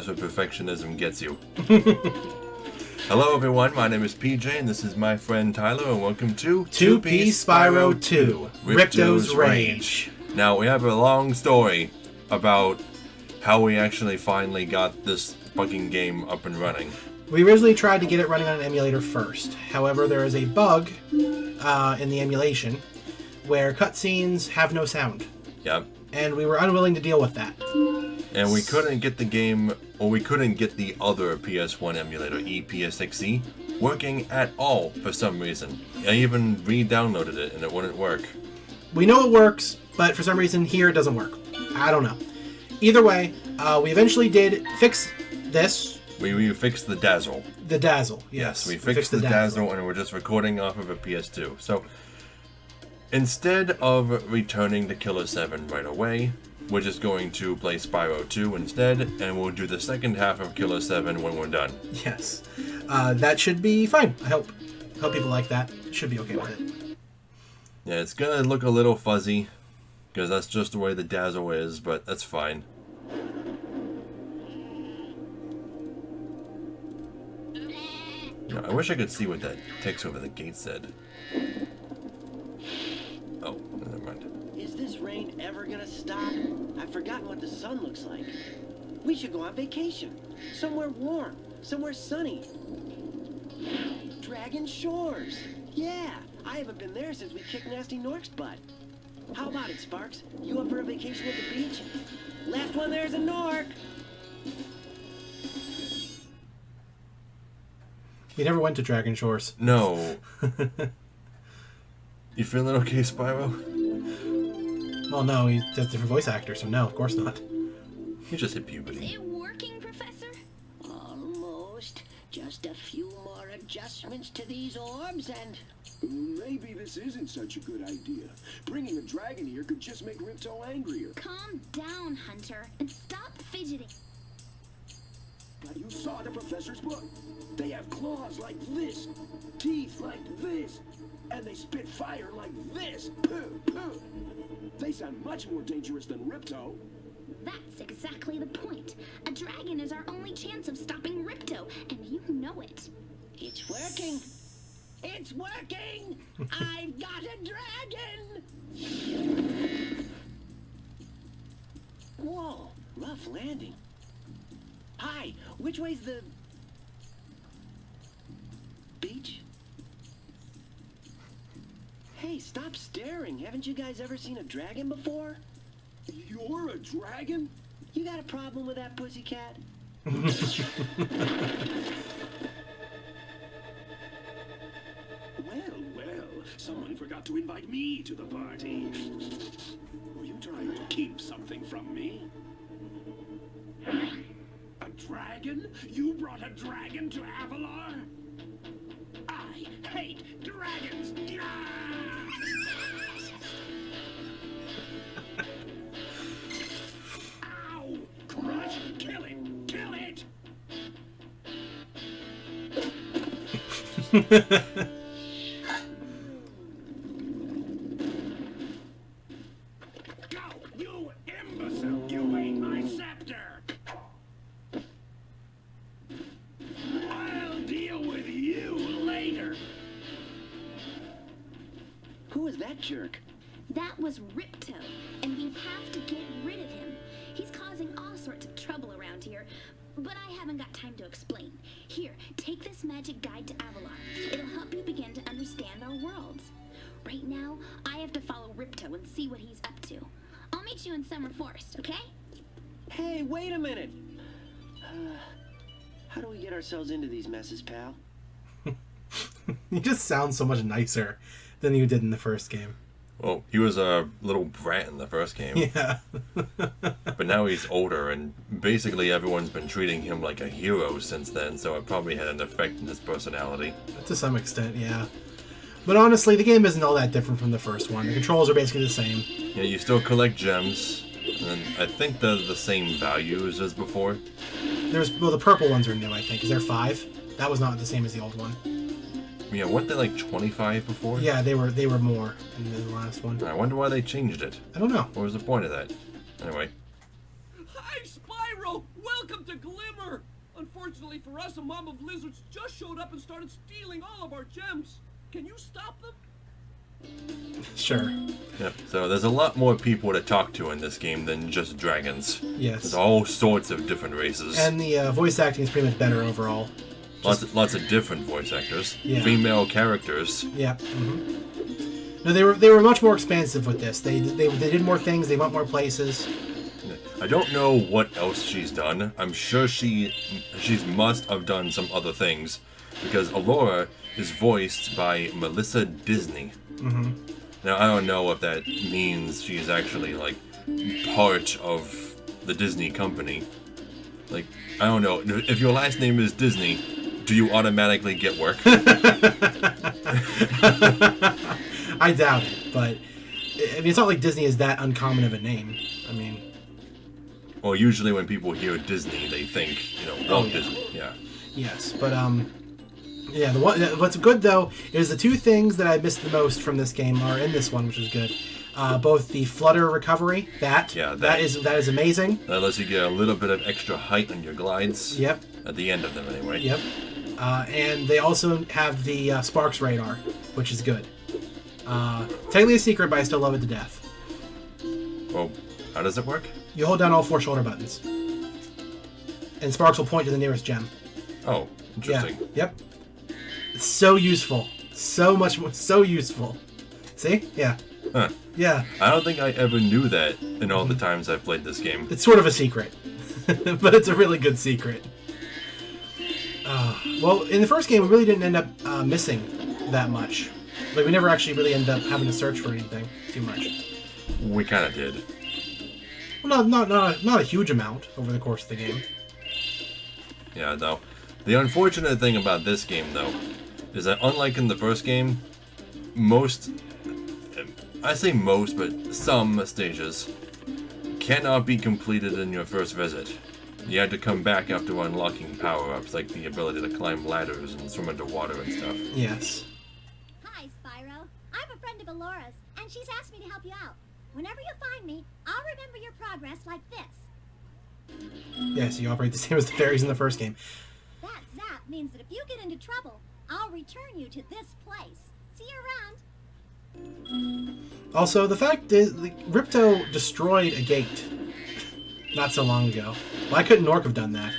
That's what perfectionism gets you. Hello everyone, my name is PJ and this is my friend Tyler and welcome to 2P Spyro 2, Ripto's Rage. Now we have a long story about how we actually finally got this fucking game up and running. We originally tried to get it running on an emulator first. However, there is a bug in the emulation where cutscenes have no sound. Yep. And we were unwilling to deal with that. And we couldn't get the game, or we couldn't get the other PS1 emulator, EPSXE, working at all for some reason. I even re-downloaded it and it wouldn't work. We know it works, but for some reason here it doesn't work. I don't know. Either way, we eventually did fix this. We fixed the dazzle. The dazzle, yes. We fixed the dazzle and we're just recording off of a PS2. So, instead of returning to Killer 7 right away, we're just going to play Spyro 2 instead, and we'll do the second half of Killer 7 when we're done. Yes. That should be fine, I hope. Hope people like that. Should be okay with it. Yeah, it's gonna look a little fuzzy, because that's just the way the dazzle is, but that's fine. You know, I wish I could see what that text over the gate said. Oh, never mind. Is this rain ever gonna stop? I've forgotten what the sun looks like. We should go on vacation. Somewhere warm. Somewhere sunny. Dragon Shores. Yeah, I haven't been there since we kicked Nasty Nork's butt. How about it, Sparks? You up for a vacation at the beach? Last one there's a Nork. We never went to Dragon Shores. No. You feeling okay, Spyro? Well, no, he's a different voice actor, so no, of course not. You just hit puberty. Is it working, Professor? Almost. Just a few more adjustments to these orbs and... Maybe this isn't such a good idea. Bringing a dragon here could just make Ripto angrier. Calm down, Hunter, and stop fidgeting. But you saw the professor's book. They have claws like this, teeth like this, and they spit fire like this. Pooh, pooh. They sound much more dangerous than Ripto. That's exactly the point. A dragon is our only chance of stopping Ripto, and you know it. It's working! It's working! I've got a dragon! Whoa, rough landing. Hi, which way's the... beach? Hey, stop staring. Haven't you guys ever seen a dragon before? You're a dragon? You got a problem with that, pussycat? Well, someone forgot to invite me to the party. Were you trying to keep something from me? A dragon? You brought a dragon to Avalar? I hate dragons! Ow! Crush! Kill it! Kill it! Go! You imbecile! You ate my scepter! I'll deal with you later! Who is that jerk? That was Ripto, and we have to get rid of him. He's causing all sorts of trouble around here, but I haven't got time to explain. Here, take this magic guide to Avalar. It'll help you begin to understand our worlds. Right now, I have to follow Ripto and see what he's up to. I'll meet you in Summer Forest, okay? Hey, wait a minute! How do we get ourselves into these messes, pal? You just sound so much nicer than you did in the first game. Well, he was a little brat in the first game. Yeah. But now he's older, and basically everyone's been treating him like a hero since then, so it probably had an effect on his personality. To some extent, yeah. But honestly, the game isn't all that different from the first one. The controls are basically the same. Yeah, you still collect gems, and I think they're the same values as before. Well, the purple ones are new, I think. Is there 5? That was not the same as the old one. Yeah, weren't they like 25 before? Yeah, they were more in the last one. I wonder why they changed it. I don't know. What was the point of that? Anyway. Hi, Spyro! Welcome to Glimmer! Unfortunately for us, a mob of lizards just showed up and started stealing all of our gems. Can you stop them? Sure. Yep. So there's a lot more people to talk to in this game than just dragons. Yes. There's all sorts of different races. And the voice acting is pretty much better overall. Lots of different voice actors. Yeah. Female characters. Yeah. No, they were much more expansive with this. They did more things. They went more places. I don't know what else she's done. I'm sure she's must have done some other things, because Allura is voiced by Melissa Disney. Now I don't know if that means she's actually like part of the Disney company. Like, I don't know. If your last name is Disney, do you automatically get work? I doubt it, but I mean, it's not like Disney is that uncommon of a name. I mean, well, usually when people hear Disney, they think, Walt Disney. Yeah. Yes, but yeah. What's good though is the two things that I missed the most from this game are in this one, which is good. Both the flutter recovery, that is amazing. That lets you get a little bit of extra height on your glides. Yep. At the end of them, anyway. Yep. And they also have the Sparks radar, which is good. Technically a secret, but I still love it to death. Well, how does it work? You hold down all 4 shoulder buttons, and Sparks will point to the nearest gem. Oh, interesting. Yeah. Yep. It's so useful. So useful. See? Yeah. Huh. Yeah. I don't think I ever knew that in all the times I've played this game. It's sort of a secret, but it's a really good secret. Well, in the first game, we really didn't end up missing that much. Like, we never actually really ended up having to search for anything too much. We kind of did. Well, not a huge amount over the course of the game. Yeah, though. The unfortunate thing about this game, though, is that unlike in the first game, I say most, but some stages cannot be completed in your first visit. You had to come back after unlocking power-ups, like the ability to climb ladders and swim underwater and stuff. Yes. Hi, Spyro. I'm a friend of Alora's, and she's asked me to help you out. Whenever you find me, I'll remember your progress like this. Yes, you operate the same as the fairies in the first game. That zap means that if you get into trouble, I'll return you to this place. See you around. Also, the fact is, Ripto destroyed a gate not so long ago. Why couldn't Orc have done that?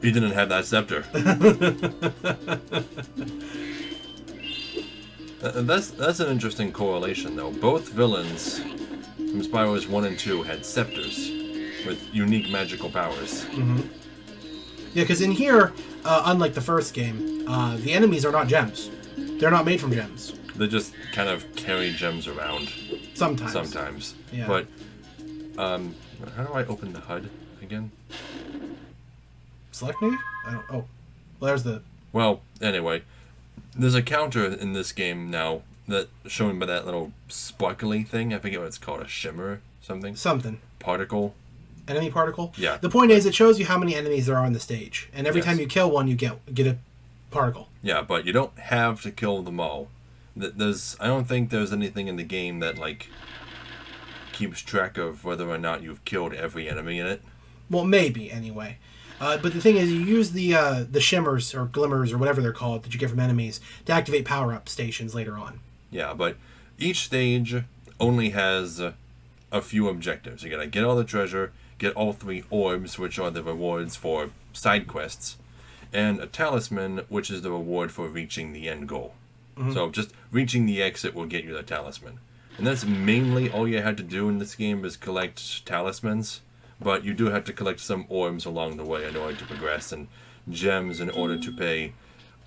He didn't have that scepter. That's an interesting correlation, though. Both villains from Spyro's 1 and 2 had scepters with unique magical powers. Mm-hmm. Yeah, because in here, unlike the first game, the enemies are not gems. They're not made from gems. They just kind of carry gems around. Sometimes. Yeah. But, how do I open the HUD again? Select maybe? I don't... Oh. Well, there's the... Well, anyway. There's a counter in this game now that shown by that little sparkly thing. I forget what it's called. A shimmer? Something? Particle? Enemy particle? Yeah. The point is, it shows you how many enemies there are on the stage. And every Yes. time you kill one, you get a particle. Yeah, but you don't have to kill them all. I don't think there's anything in the game that, like, keeps track of whether or not you've killed every enemy in it. Well, maybe, anyway. But the thing is, you use the shimmers, or glimmers, or whatever they're called, that you get from enemies, to activate power-up stations later on. Yeah, but each stage only has a few objectives. You gotta get all the treasure, get all 3 orbs, which are the rewards for side quests, and a talisman, which is the reward for reaching the end goal. Mm-hmm. So just reaching the exit will get you the talisman. And that's mainly all you had to do in this game is collect talismans, but you do have to collect some orbs along the way in order to progress, and gems in order to pay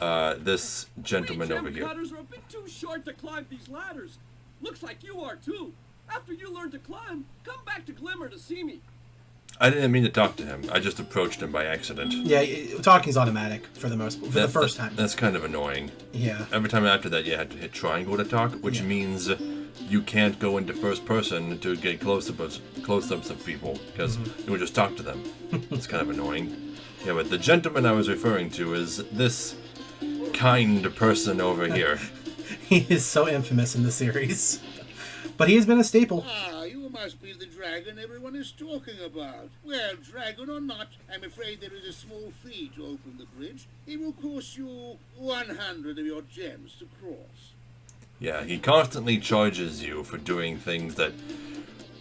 this gentleman over here. Cutters are a bit too short to climb these ladders. Looks like you are too. After you learn to climb, come back to Glimmer to see me. I didn't mean to talk to him. I just approached him by accident. Yeah, talking's automatic for the first time. That's kind of annoying. Yeah. Every time after that, you had to hit triangle to talk, which means you can't go into first person to get close-ups of people, because you would just talk to them. It's kind of annoying. Yeah, but the gentleman I was referring to is this kind person over here. He is so infamous in the series. But he has been a staple. You were my must be the dragon everyone is talking about. Well, dragon or not, I'm afraid there is a small fee to open the bridge. It will cost you 100 of your gems to cross. Yeah, he constantly charges you for doing things that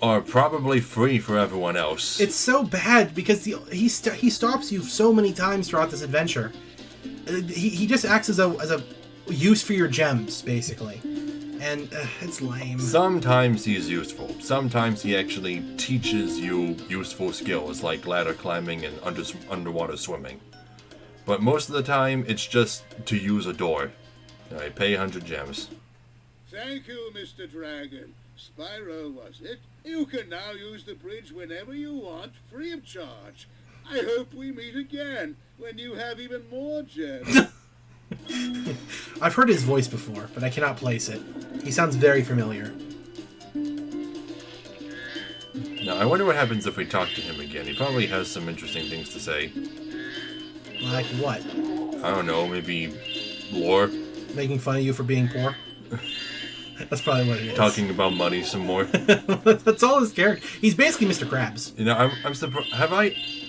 are probably free for everyone else. It's so bad because he stops you so many times throughout this adventure. He just acts as a use for your gems, basically. And it's lame. Sometimes he's useful. Sometimes he actually teaches you useful skills like ladder climbing and underwater swimming. But most of the time, it's just to use a door. I pay 100 gems. Thank you, Mr. Dragon. Spyro, was it? You can now use the bridge whenever you want, free of charge. I hope we meet again, when you have even more gems. I've heard his voice before, but I cannot place it. He sounds very familiar. Now, I wonder what happens if we talk to him again. He probably has some interesting things to say. Like what? I don't know, maybe lore? Making fun of you for being poor? That's probably what it is. Talking about money some more. That's all his character. He's basically Mr. Krabs. You know, I'm surprised.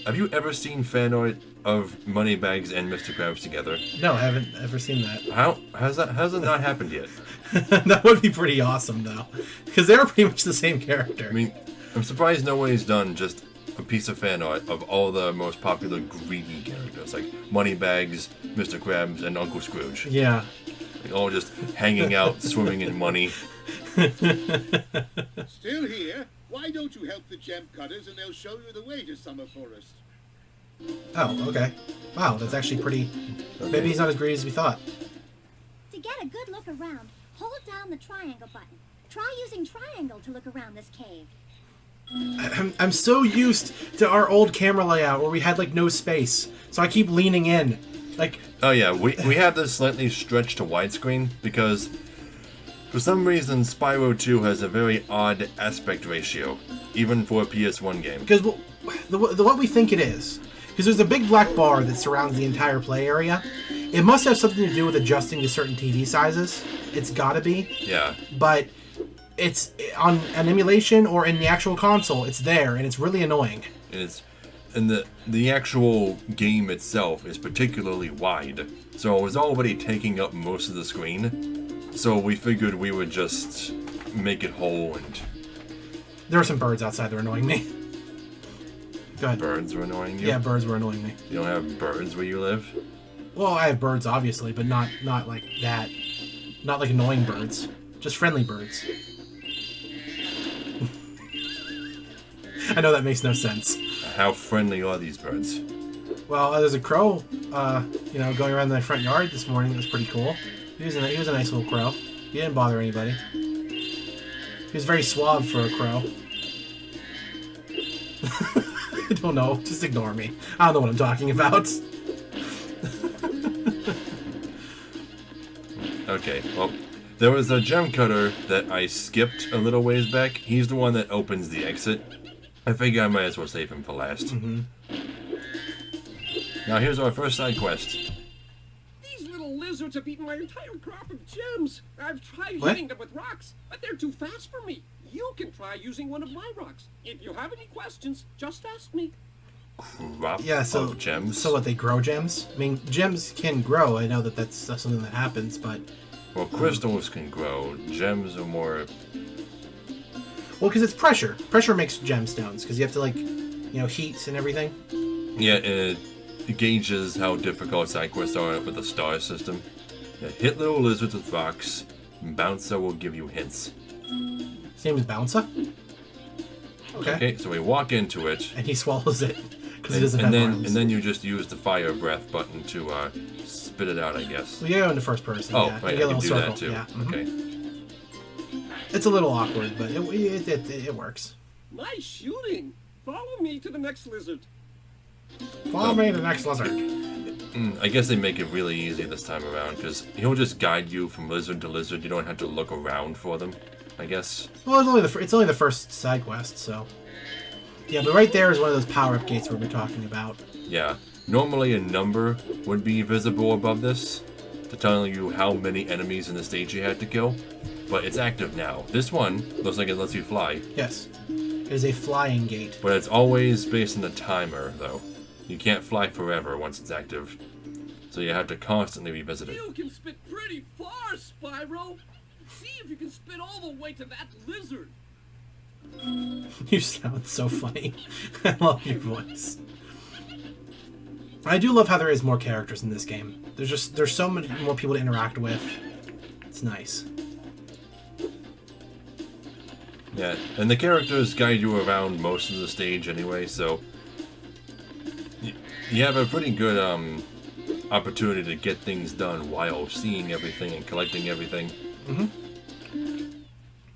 Have you ever seen fan art of Moneybags and Mr. Krabs together? No, I haven't ever seen that. How has that not happened yet? That would be pretty awesome, though, because they're pretty much the same character. I mean, I'm surprised nobody's done just a piece of fan art of all the most popular greedy characters, like Moneybags, Mr. Krabs, and Uncle Scrooge. Yeah. Like all just hanging out, swimming in money. Still here? Why don't you help the gem cutters and they'll show you the way to Summer Forest? Oh, okay. Wow, that's actually pretty... Okay. Maybe he's not as greedy as we thought. To get a good look around, hold down the triangle button. Try using triangle to look around this cave. I'm so used to our old camera layout where we had, like, no space. So I keep leaning in. Like... Oh yeah, we have this slightly stretched to widescreen because for some reason Spyro 2 has a very odd aspect ratio, even for a PS1 game. Because what we think it is, because there's a big black bar that surrounds the entire play area. It must have something to do with adjusting to certain TV sizes. It's gotta be. Yeah. But it's on an emulation or in the actual console, it's there, and it's really annoying. And the actual game itself is particularly wide, so it was already taking up most of the screen. So we figured we would just make it whole and... There were some birds outside that were annoying me. Go ahead. Birds were annoying you? Yeah, birds were annoying me. You don't have birds where you live? Well, I have birds, obviously, but not like that. Not like annoying birds. Just friendly birds. I know that makes no sense. How friendly are these birds? Well, there's a crow, going around the front yard this morning. It was pretty cool. He was a nice little crow. He didn't bother anybody. He was very suave for a crow. I don't know. Just ignore me. I don't know what I'm talking about. Okay, well, there was a gem cutter that I skipped a little ways back. He's the one that opens the exit. I figure I might as well save him for last. Mm-hmm. Now here's our first side quest. These little lizards have eaten my entire crop of gems. I've tried What? hitting them with rocks, but they're too fast for me. You can try using one of my rocks. If you have any questions, just ask me. Crop of gems. So what, they grow gems? I mean, gems can grow. I know that's something that happens, but... Well, crystals can grow. Gems are more... Well, because it's pressure. Pressure makes gemstones, because you have to, heat and everything. Yeah, and it gauges how difficult side quests are with the star system. Yeah, hit little lizards with rocks. Bouncer will give you hints. His name is Bouncer? Okay, so we walk into it. And he swallows it, because he doesn't have arms. And then you just use the fire breath button to spit it out, I guess. Well, you go into first person, oh, yeah. right, You I get a can little do circle. that too. Yeah. Mm-hmm. Okay. It's a little awkward, but it works. Nice shooting. Follow me to the next lizard. Follow me to the next lizard. I guess they make it really easy this time around, because he'll just guide you from lizard to lizard. You don't have to look around for them, I guess. Well, it's only the first side quest, so... Yeah, but right there is one of those power-up gates we're talking about. Yeah. Normally a number would be visible above this, to tell you how many enemies in the stage you had to kill, but it's active now. This one looks like it lets you fly. Yes. is a flying gate. But it's always based on the timer, though. You can't fly forever once it's active. So you have to constantly revisit it. You can spit pretty far, Spyro. See if you can spit all the way to that lizard. You sound so funny. I love your voice. I do love how there is more characters in this game. There's so many more people to interact with. It's nice. Yeah, and the characters guide you around most of the stage anyway, so you have a pretty good opportunity to get things done while seeing everything and collecting everything.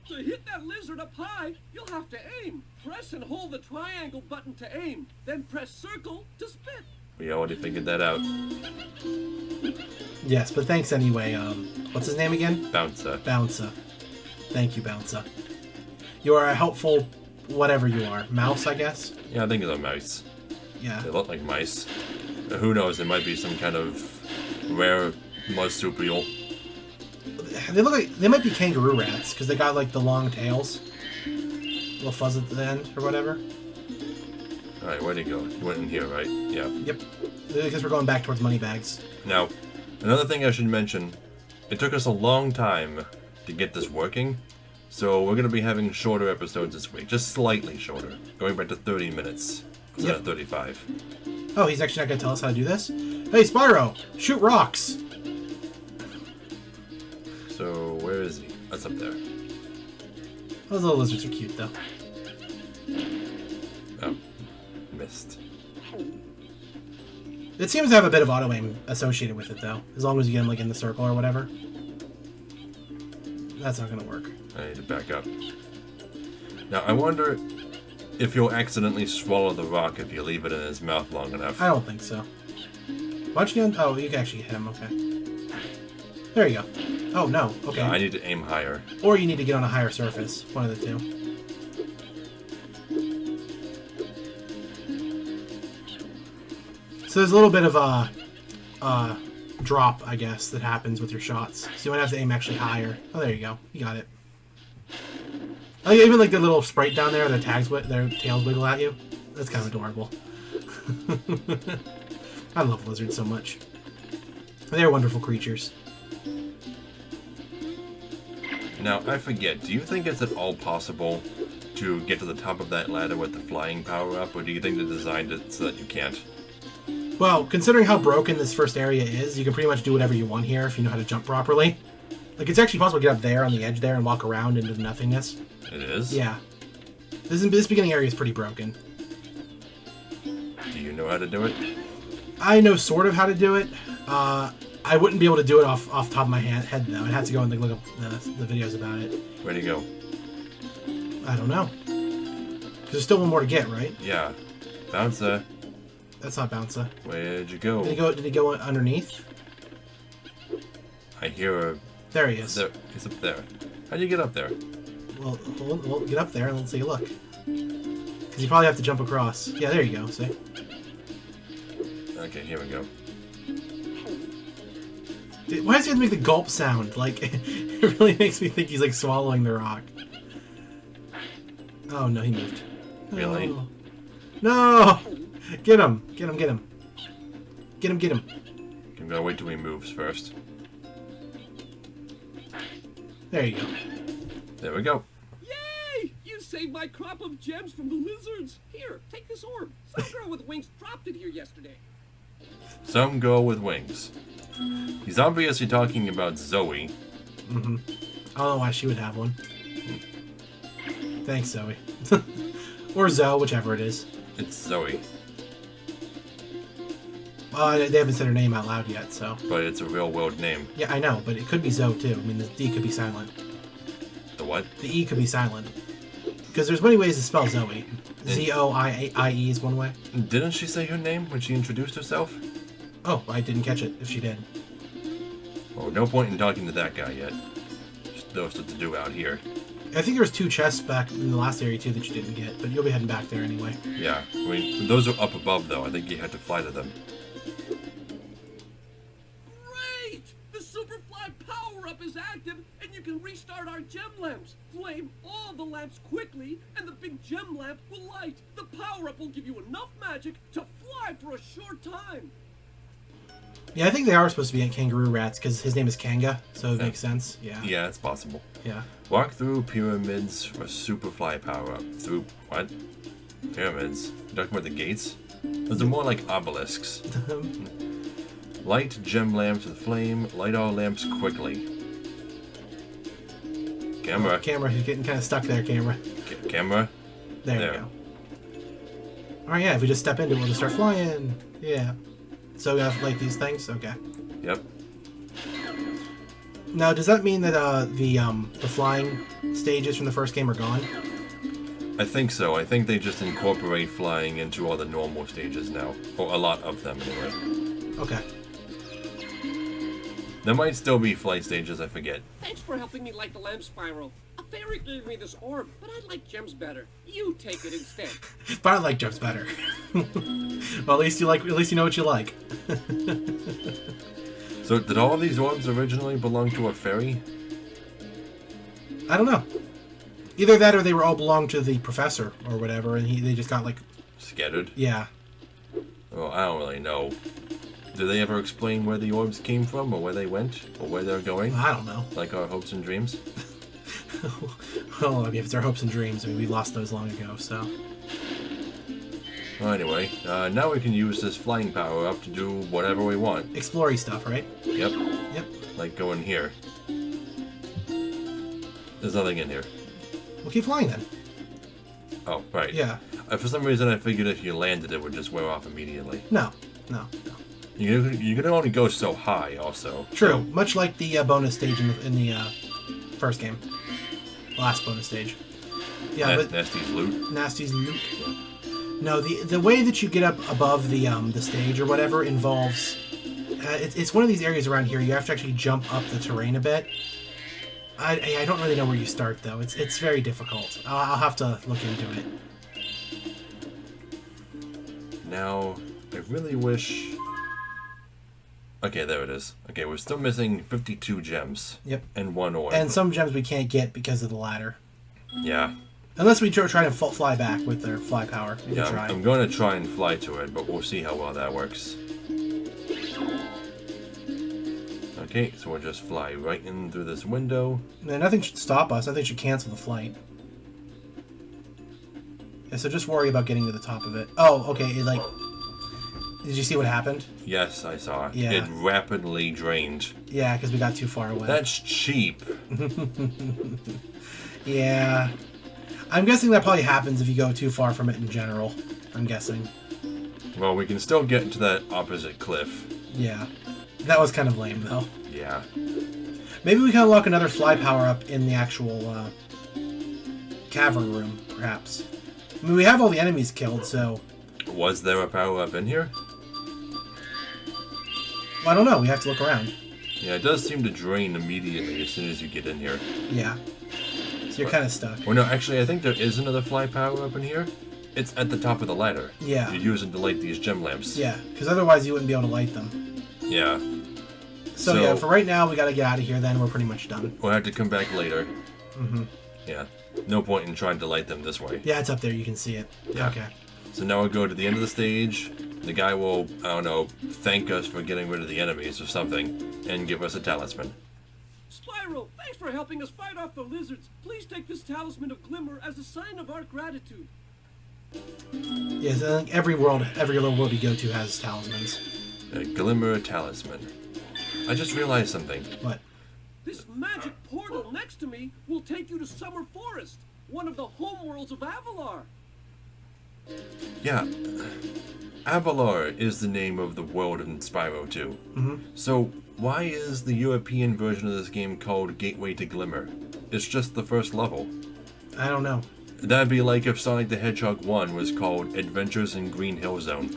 To hit that lizard up high, you'll have to aim. Press and hold the triangle button to aim, then press circle to spit. We already figured that out. Yes, but thanks anyway. What's his name again? Bouncer. Bouncer. Thank you, Bouncer. You are a helpful whatever you are. Mouse, I guess? Yeah, I think it's a mouse. Yeah. They look like mice. Who knows, it might be some kind of rare marsupial. They look like they might be kangaroo rats because they got like the long tails, little fuzz at the end or whatever. All right, where'd he go? He went in here, right? Yeah. Yep. Because we're going back towards money bags. Now, another thing I should mention: it took us a long time to get this working, so we're gonna be having shorter episodes this week, just slightly shorter, going back to 30 minutes instead of 35. Oh, he's actually not gonna tell us how to do this. Hey, Spyro, shoot rocks. So where is he? That's up there. Those little lizards are cute, though. Oh, missed. It seems to have a bit of auto aim associated with it, though. As long as you get him like in the circle or whatever. That's not gonna work. I need to back up. Now I wonder if you'll accidentally swallow the rock if you leave it in his mouth long enough. I don't think so. Why don't you get... Oh, you can actually hit him, okay. There you go. Oh, no, okay. No, I need to aim higher. Or you need to get on a higher surface. One of the two. So there's a little bit of a drop, I guess, that happens with your shots. So you might have to aim actually higher. Oh, there you go. You got it. Oh, yeah, even like the little sprite down there, their tails wiggle at you. That's kind of adorable. I love lizards so much. They're wonderful creatures. Now, I forget, do you think it's at all possible to get to the top of that ladder with the flying power-up, or do you think they designed it so that you can't? Well, considering how broken this first area is, you can pretty much do whatever you want here if you know how to jump properly. Like, it's actually possible to get up there on the edge there and walk around into nothingness. It is? Yeah. This beginning area is pretty broken. Do you know how to do it? I know sort of how to do it. I wouldn't be able to do it off the top of my head, though. I'd have to go and look up the videos about it. Where'd he go? I don't know. Because there's still one more to get, right? Yeah. Bouncer. That's not Bouncer. Where'd you go? Did he go underneath? I hear a... There he is. There, he's up there. How'd you get up there? Well, we'll get up there and let's take a look. Because you probably have to jump across. Yeah, there you go. See? Okay, here we go. Dude, why does he have to make the gulp sound? Like, it really makes me think he's like swallowing the rock. Oh no, he moved. Really? No! No! Get him! Get him! Get him! Get him! Get him! I'm gonna wait till he moves first. There you go. There we go. Yay! You saved my crop of gems from the lizards. Here, take this orb. Some girl with wings dropped it here yesterday. Some girl with wings. He's obviously talking about Zoe. Mm-hmm. I don't know why she would have one. Thanks, Zoe. Or Zoe, whichever it is. It's Zoe. They haven't said her name out loud yet, so... But it's a real-world name. Yeah, I know, but it could be Zoe, too. I mean, the D could be silent. The what? The E could be silent. Because there's many ways to spell Zoe. Z-O-I-E is one way. Didn't she say her name when she introduced herself? Oh, I didn't catch it, if she did. Oh, no point in talking to that guy yet. Just knows what to do out here. I think there was 2 chests back in the last area, too, that you didn't get, but you'll be heading back there anyway. Yeah, I mean, those are up above, though. I think you had to fly to them. Great! The Superfly power-up is active, and you can restart our gem lamps. Flame all the lamps quickly, and the big gem lamp will light. The power-up will give you enough magic to fly for a short time. Yeah, I think they are supposed to be kangaroo rats because his name is Kanga, so it makes sense. Yeah. Yeah, it's possible. Yeah. Walk through pyramids for super fly power up. Through what? Pyramids? You talking about the gates? Those are more like obelisks. Light gem lamps with flame. Light all lamps quickly. Camera. Camera, he's getting kind of stuck there, camera. Camera. There you go. Alright, yeah, if we just step into it, we'll just start flying. Yeah. So we have to light these things? Okay. Yep. Now, does that mean that the flying stages from the first game are gone? I think so. I think they just incorporate flying into all the normal stages now. Or a lot of them, anyway. Okay. There might still be flight stages, I forget. Thanks for helping me light the lamp, Spyro. A fairy gave me this orb, but I like gems better. You take it instead. But I like gems better. Well, at least you know what you like. So, did all of these orbs originally belong to a fairy? I don't know. Either that or they were all belonged to the professor or whatever, and they just got like... Scattered? Yeah. Well, I don't really know. Do they ever explain where the orbs came from, or where they went, or where they're going? I don't know. Like our hopes and dreams? Well, I mean, if it's our hopes and dreams, I mean, we lost those long ago, so... Well, anyway, now we can use this flying power up to do whatever we want. Exploring stuff, right? Yep. Yep. Like go in here. There's nothing in here. We'll keep flying then. Oh, right. Yeah. For some reason, I figured if you landed, it would just wear off immediately. No. You can only go so high, also. True. So, much like the bonus stage in the first game. Last bonus stage. Yeah, but Nasty's loot. Nasty's loot. Yeah. No, the way that you get up above the stage or whatever involves... it's one of these areas around here. You have to actually jump up the terrain a bit. I don't really know where you start, though. It's very difficult. I'll have to look into it. Now, I really wish... Okay, there it is. Okay, we're still missing 52 gems. Yep. And 1 orb. And some gems we can't get because of the ladder. Yeah. Unless we try to fly back with their fly power. Yeah, I'm going to try and fly to it, but we'll see how well that works. Okay, so we'll just fly right in through this window. No, nothing should stop us. Nothing should cancel the flight. Yeah, so just worry about getting to the top of it. Oh, okay. Did you see what happened? Yes, I saw it. Yeah. It rapidly drained. Yeah, because we got too far away. That's cheap. Yeah. I'm guessing that probably happens if you go too far from it in general. I'm guessing. Well, we can still get to that opposite cliff. Yeah. That was kind of lame, though. Yeah. Maybe we can unlock another fly power up in the actual cavern room, perhaps. I mean, we have all the enemies killed, so... Was there a power up in here? Well, I don't know. We have to look around. Yeah, it does seem to drain immediately as soon as you get in here. Yeah. So you're kind of stuck. Well, no, actually, I think there is another fly power up in here. It's at the top of the ladder. Yeah. You use it to light these gem lamps. Yeah, because otherwise you wouldn't be able to light them. Yeah. So yeah, for right now, we got to get out of here, then we're pretty much done. We'll have to come back later. Mm-hmm. Yeah. No point in trying to light them this way. Yeah, it's up there. You can see it. Yeah. Okay. So now we'll go to the end of the stage. The guy will, I don't know, thank us for getting rid of the enemies or something, and give us a talisman. Spyro, thanks for helping us fight off the lizards. Please take this talisman of Glimmer as a sign of our gratitude. Yes, I think every little world you go to has talismans. A Glimmer talisman. I just realized something. What? This magic portal next to me will take you to Summer Forest, one of the homeworlds of Avalar. Yeah. Avalar is the name of the world in Spyro 2. Mm-hmm. So, why is the European version of this game called Gateway to Glimmer? It's just the first level. I don't know. That'd be like if Sonic the Hedgehog 1 was called Adventures in Green Hill Zone.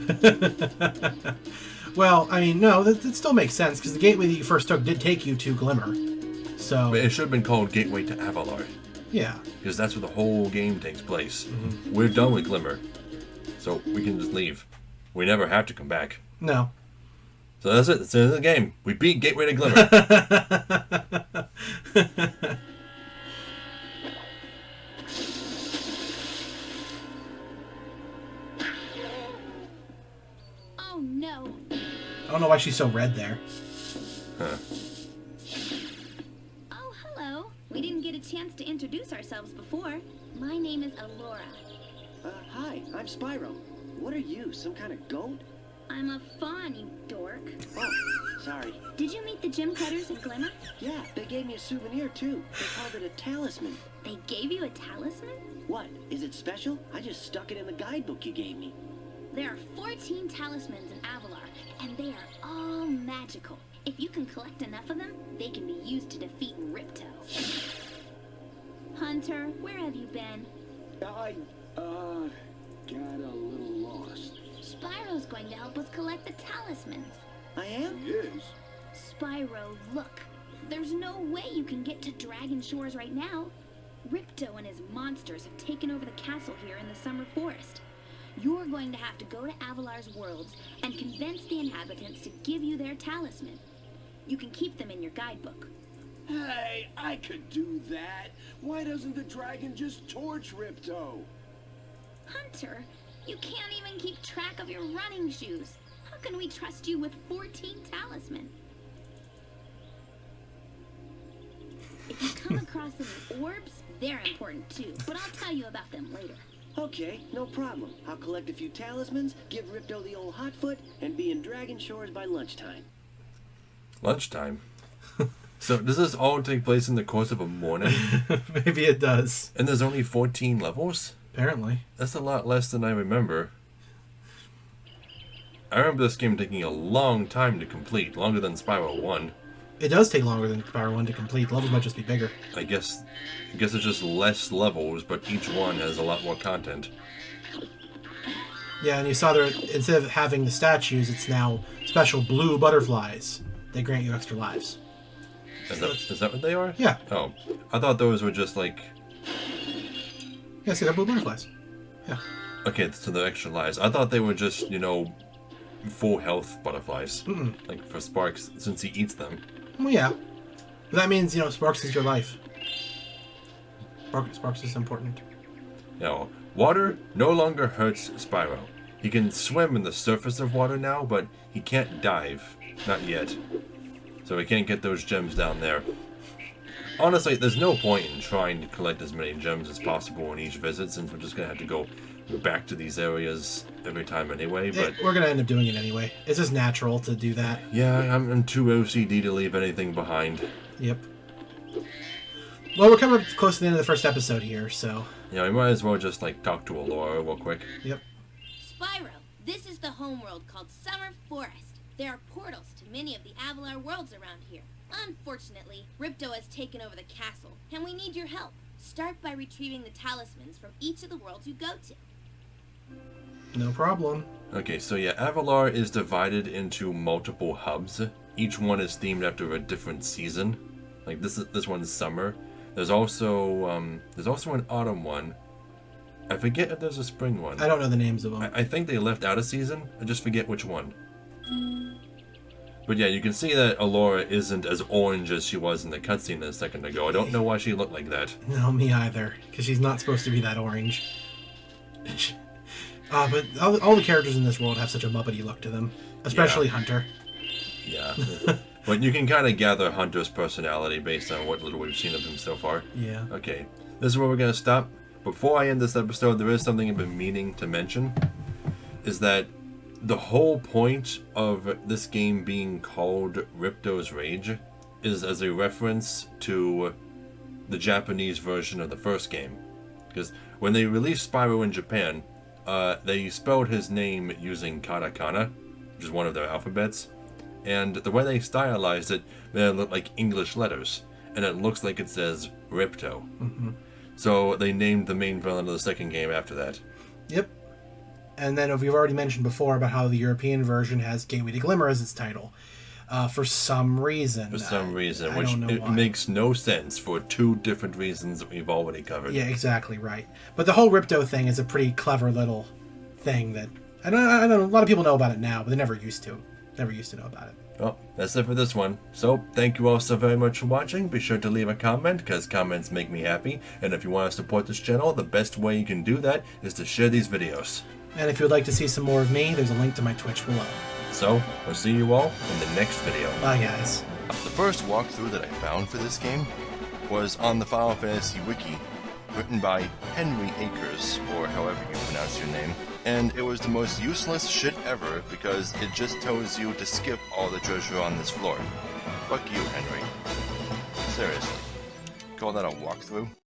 Well, I mean, no, that still makes sense, because the gateway that you first took did take you to Glimmer. So... But it should have been called Gateway to Avalar. Yeah. Because that's where the whole game takes place. Mm-hmm. We're done with Glimmer. So we can just leave. We never have to come back. No. So that's it. That's the end of the game. We beat Gateway to Glimmer. Oh no. I don't know why she's so red there. Huh. Oh, hello. We didn't get a chance to introduce ourselves before. My name is Alora. Hi, I'm Spyro. What are you, some kind of goat? I'm a fawn, you dork. Oh, sorry. Did you meet the gem cutters in Glimmer? Yeah, they gave me a souvenir too. They called it a talisman. They gave you a talisman? What? Is it special? I just stuck it in the guidebook you gave me. There are 14 talismans in Avalar, and they are all magical. If you can collect enough of them, they can be used to defeat Ripto. Hunter, where have you been? I, got a little lost. Spyro's going to help us collect the talismans. I am? Yes. Spyro, look. There's no way you can get to Dragon Shores right now. Ripto and his monsters have taken over the castle here in the Summer Forest. You're going to have to go to Avalar's worlds and convince the inhabitants to give you their talisman. You can keep them in your guidebook. Hey, I could do that. Why doesn't the dragon just torch Ripto? Hunter, you can't even keep track of your running shoes. How can we trust you with 14 talisman? If you come across any orbs, they're important too, but I'll tell you about them later. Okay, no problem. I'll collect a few talismans, give Ripto the old hot foot, and be in Dragon Shores by lunchtime. Lunchtime? So does this all take place in the course of a morning? Maybe it does. And there's only 14 levels? Apparently. That's a lot less than I remember. I remember this game taking a long time to complete, longer than Spyro 1. It does take longer than Spyro 1 to complete. The levels might just be bigger. I guess it's just less levels, but each one has a lot more content. Yeah, and you saw there, instead of having the statues, it's now special blue butterflies. They grant you extra lives. Is that what they are? Yeah. Oh, I thought those were just like... Yeah, see, they're blue butterflies. Yeah. Okay, so they're extra lives. I thought they were just, full health butterflies. Mm-mm. Like for Sparks, since he eats them. Well, yeah. But that means, Sparks is your life. Sparks is important. Water no longer hurts Spyro. He can swim in the surface of water now, but he can't dive. Not yet. So he can't get those gems down there. Honestly, there's no point in trying to collect as many gems as possible in each visit, since we're just going to have to go back to these areas every time anyway, but... We're going to end up doing it anyway. It's just natural to do that. Yeah, I'm too OCD to leave anything behind. Yep. Well, we're coming up close to the end of the first episode here, so... Yeah, we might as well just, talk to Alora real quick. Yep. Spyro, this is the homeworld called Summer Forest. There are portals to many of the Avalar worlds around here. Unfortunately, Ripto has taken over the castle, and we need your help. Start by retrieving the talismans from each of the worlds you go to. No problem. Okay, so yeah, Avalar is divided into multiple hubs. Each one is themed after a different season. Like this one's summer. There's also an autumn one. I forget if there's a spring one. I don't know the names of them. I think they left out a season. I just forget which one. But yeah, you can see that Alora isn't as orange as she was in the cutscene a second ago. I don't know why she looked like that. No, me either. Because she's not supposed to be that orange. But all the characters in this world have such a Muppety look to them. Especially Hunter. Yeah. But you can kind of gather Hunter's personality based on what little we've seen of him so far. Yeah. Okay, this is where we're going to stop. Before I end this episode, there is something I've been meaning to mention. Is that the whole point of this game being called Ripto's Rage is as a reference to the Japanese version of the first game. Because when they released Spyro in Japan, they spelled his name using katakana, which is one of their alphabets. And the way they stylized it made it look like English letters. And it looks like it says Ripto. Mm-hmm. So they named the main villain of the second game after that. Yep. And then we've already mentioned before about how the European version has Gateway to Glimmer as its title. For some reason. For some reason, I which don't know it why. Makes no sense for two different reasons that we've already covered. Yeah, exactly right. But the whole Ripto thing is a pretty clever little thing that I don't know. A lot of people know about it now, but they never used to. never used to know about it. Well, that's it for this one. So, thank you all so very much for watching. Be sure to leave a comment, because comments make me happy. And if you want to support this channel, the best way you can do that is to share these videos. And if you would like to see some more of me, there's a link to my Twitch below. So, we'll see you all in the next video. Bye, guys. The first walkthrough that I found for this game was on the Final Fantasy Wiki, written by Henry Akers, or however you pronounce your name. And it was the most useless shit ever because it just tells you to skip all the treasure on this floor. Fuck you, Henry. Seriously. Call that a walkthrough?